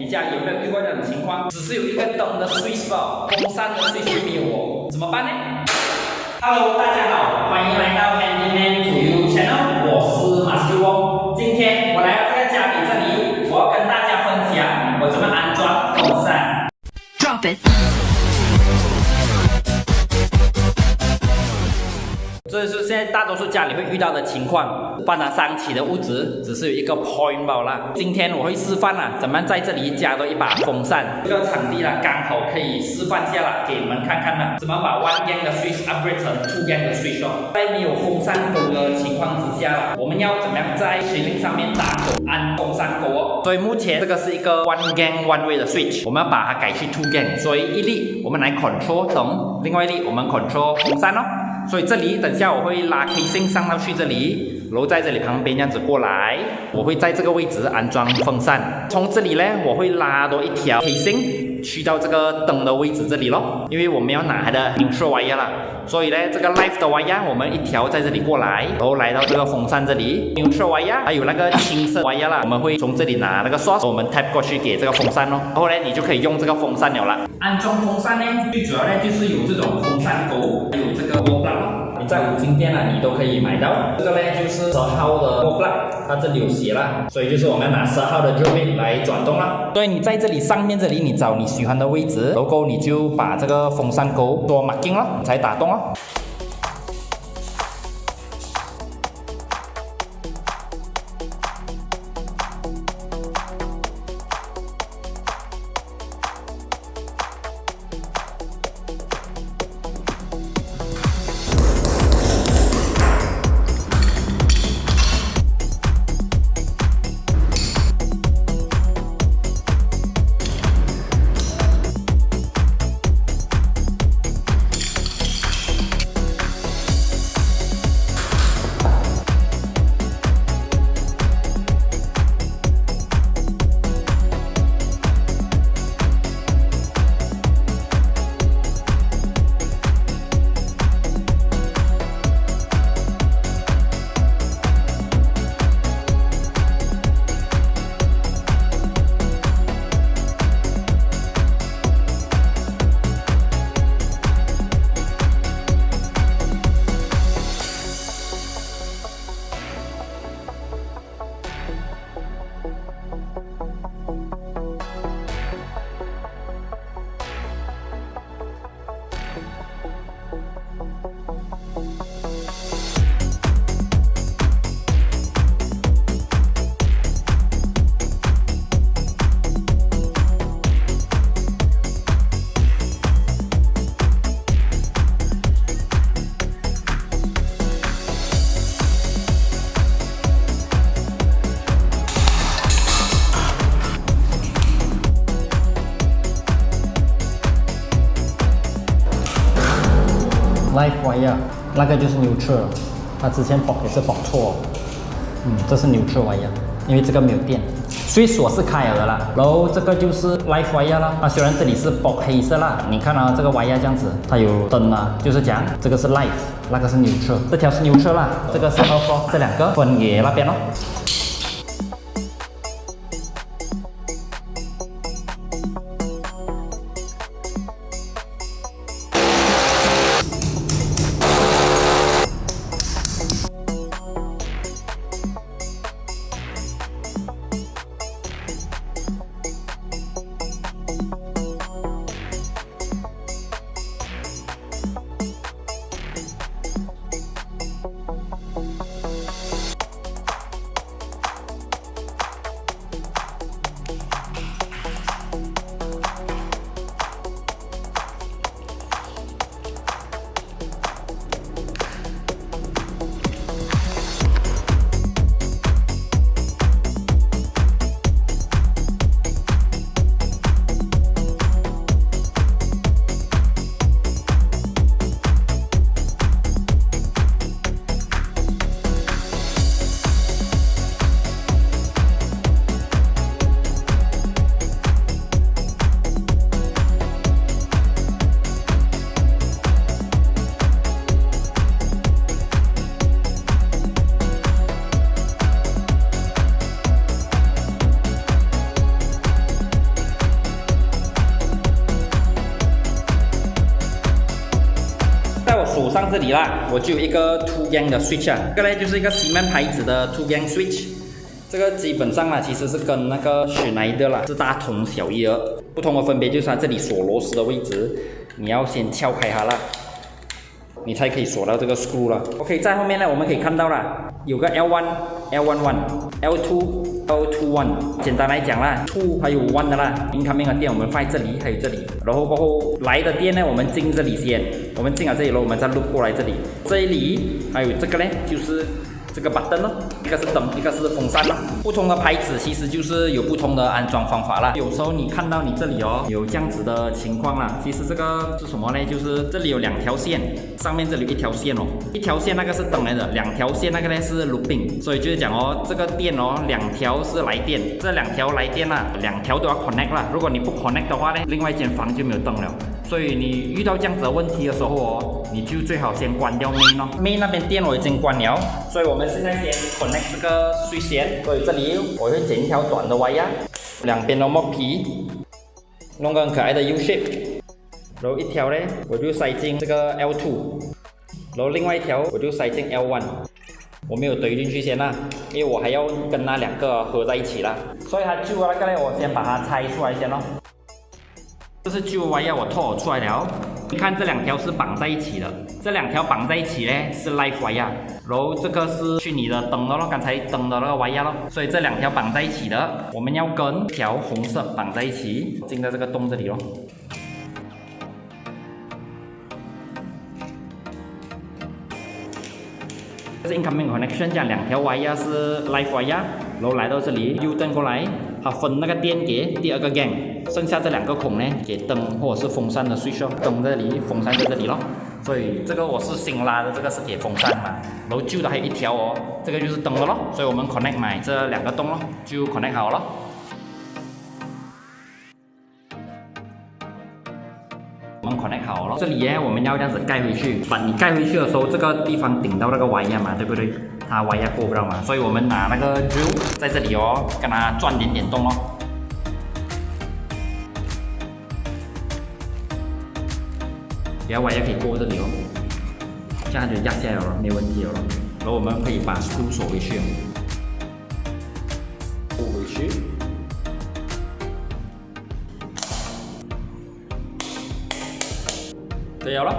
你家里有没有遇过这种情况？只是有一个灯的 switch 吧，风扇的 switch 没有哦，怎么办呢？Hello， 大家好，欢迎来到 Handyman to You Channel， 我是马修翁。今天我来到这个家里这里，我要跟大家分享我怎么安装风扇。Drop it。这是现在大多数家里会遇到的情况，搬了3期的屋子，只是有一个 point 罢了。今天我会示范怎么在这里加多一把风扇。这个场地刚好可以示范下来给你们看看怎么把1 gang 的 switch upgrade 成2 gang 的 switch 在没有风扇钩的情况之下我们要怎么样在 ceiling 上面打勾安风扇钩所以目前这个是一个1 gang one way 的 switch， 我们要把它改去2 gang， 所以一力我们来 control 灯，另外一力我们 control 风扇所以这里等下我会拉 casing 上到去这里，然后在这里旁边这样子过来，我会在这个位置安装风扇。从这里呢，我会拉多一条 casing 去到这个灯的位置这里咯，因为我们要拿它的 neutral wire 啦。所以呢，这个 live 的 wire 我们一条在这里过来，然后来到这个风扇这里 neutral wire， 还有那个青色 wire 啦，我们会从这里拿那个 source， 我们 tap 过去给这个风扇然后呢，你就可以用这个风扇了啦。安装风扇呢，最主要呢就是有这种风扇钩，还有这个 wall plug。你在五金店你都可以买到。这个呢就是10号的 wall plug， 它这里有写啦，所以就是我们要拿10号的 drill bit 来转动啦。所以你在这里上面这里，你找你喜欢的位置，然后你就把这个风扇钩做 marking 咯，才打动咯。Live wire 那个就是 neutral， 它之前绑也是绑错这是 neutral wire， 因为这个没有电，所以锁是开了的啦。然后这个就是 live wire 啦，虽然这里是绑黑色啦，你看这个 wire 这样子，它有灯就是讲这个是 live， 那个是 neutral， 这条是 neutral 啦，这个是 off， 这2个分给那边咯。这里啦，我就有一个 Two Gang 的 switch 啊，这个呢就是一个西门牌子的 Two Gang switch。这个基本上啦，其实是跟那个Schneider啦是大同小异的，不同的分别就是它这里锁螺丝的位置，你要先撬开它啦，你才可以锁到这个 screw 了。OK， 在后面呢，我们可以看到啦，有个 L1、L11、L2、L21。简单来讲啦 ，2 还有1的啦。incoming 的电我们放在这里，还有这里。然后过后来的电呢，我们进这里先，我们进了这里了，我们再 loop 过来这里。这里还有这个呢，就是这个 button 咯，一个是灯，一个是风扇咯。不同的牌子其实就是有不同的安装方法啦。有时候你看到你这里哦，有这样子的情况啦。其实这个是什么呢？就是这里有2条线，上面这里有1条线哦，一条线那个是灯来的，2条线那个呢是 looping。所以就是讲哦，这个电哦，2条是来电，这2条来电啦，2条都要 connect 啦。如果你不 connect 的话呢，另外一间房就没有灯了。所以你遇到这样子的问题的时候哦，你就最好先关掉 main 哦。main 那边电我已经关了，所以我们现在先 connect 这个水线。所以这里我会剪一条短的 wire， 两边都磨皮，弄个很可爱的 U shape。然后一条呢，我就塞进这个 L2， 然后另外一条我就塞进 L1。我没有怼进去先啦，因为我还要跟那2个合在一起啦。所以它旧的那个呢，我先把它拆出来先咯。这是旧wire我拓出来了，你看这2条是绑在一起的，这2条绑在一起呢是 live wire， 然后这个是虚拟的灯的咯，刚才灯的那个 wire 咯，所以这2条绑在一起的，我们要跟一条红色绑在一起，进到这个洞这里咯。这是 incoming connection， 这样2条 wire 是 live wire， 然后来到这里 U 灯过来，它分那个电给第2个 gang， 剩下这2个孔呢给灯或者是风扇的 switch， 灯在这里，风扇在这里咯。所以这个我是新拉的，这个是给风扇嘛，然后旧的还有1条哦，这个就是灯的咯，所以我们 connect 买这2个洞咯，就 connect 好了。我们 connect 好了，这里呢我们要这样子盖回去，把你盖回去的时候，这个地方顶到那个 wire 嘛，对不对？它 wire 过不了嘛，所以我们拿那个 drill 在这里哦，跟它钻点洞哦。给它 wire 可以过这里哦，这样就压下来了，没问题了。然后我们可以把 screw 锁回去，锁回去。对了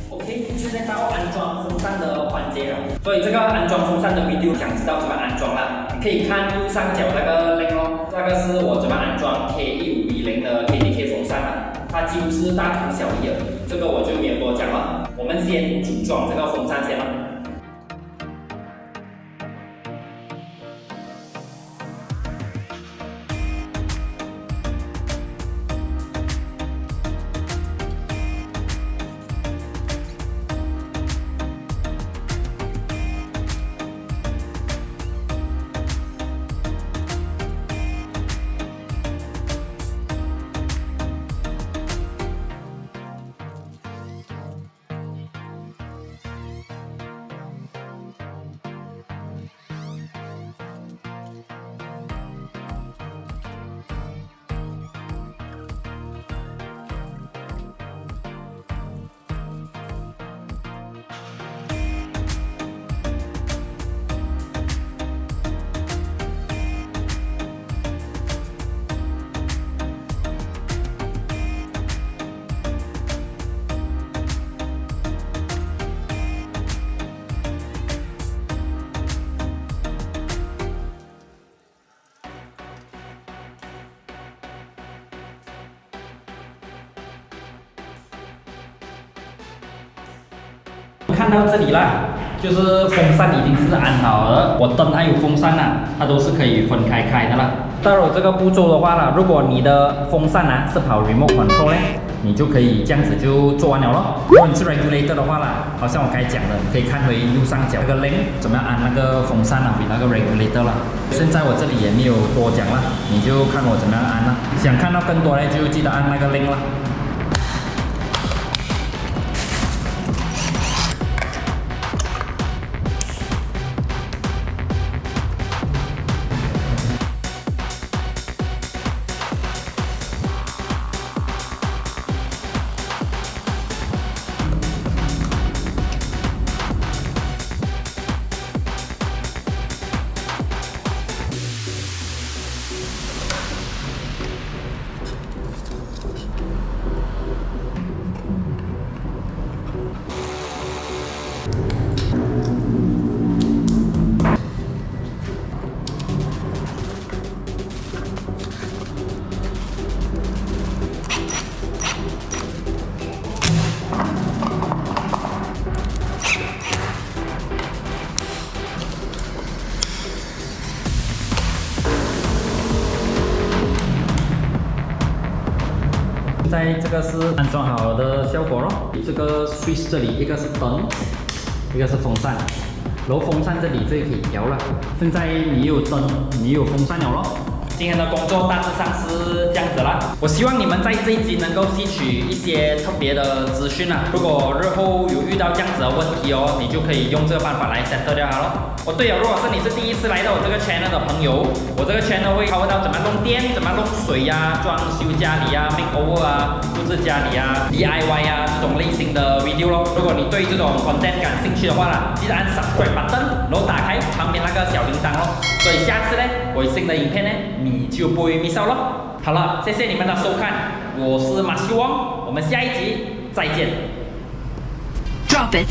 ，OK， 现在到安装风扇的环节了。所以这个安装风扇的 video 想知道怎么安装啦，你可以看右上角那个 link 哦，那个是我怎么安装 K1510的 KDK 风扇啦，它几乎是大同小异的，这个我就没有多讲了。我们先组装这个风扇先了。看到这里啦，就是风扇已经是安好了，我灯还有风扇啊，它都是可以分开的啦。到了这个步骤的话啦，如果你的风扇啊是跑 remote control 呢，你就可以这样子就做完了咯。如果你是 regulator 的话啦，好像我刚才讲的，你可以看回右上角那个 link 怎么样安那个风扇啊，比那个 regulator 啦。现在我这里也没有多讲啦，你就看我怎么样安啦。想看到更多呢，就记得按那个 link 啦。现在这个是安装好的效果咯。这个 switch 这里一个是灯，一个是风扇，然后风扇这里可以调了。现在你有灯，你有风扇了咯。今天的工作大致上是这样子啦。我希望你们在这一集能够吸取一些特别的资讯啊。如果日后有遇到这样子的问题哦，你就可以用这个办法来 settle 掉它咯。对了，如果是你是第一次来到我这个 channel 的朋友，我这个 channel 会考到怎么弄电、怎么弄水呀、装修家里呀、makeover 啊、布置家里啊、DIY 啊这种类型的 video 咯。如果你对这种 content 感兴趣的话啦，记得按 subscribe button， 然后打开旁边那个小铃铛咯。所以下次呢，我有新的影片呢，你就不会 miss out 咯。好了，谢谢你们的收看，我是马修王，我们下一集再见。Drop it.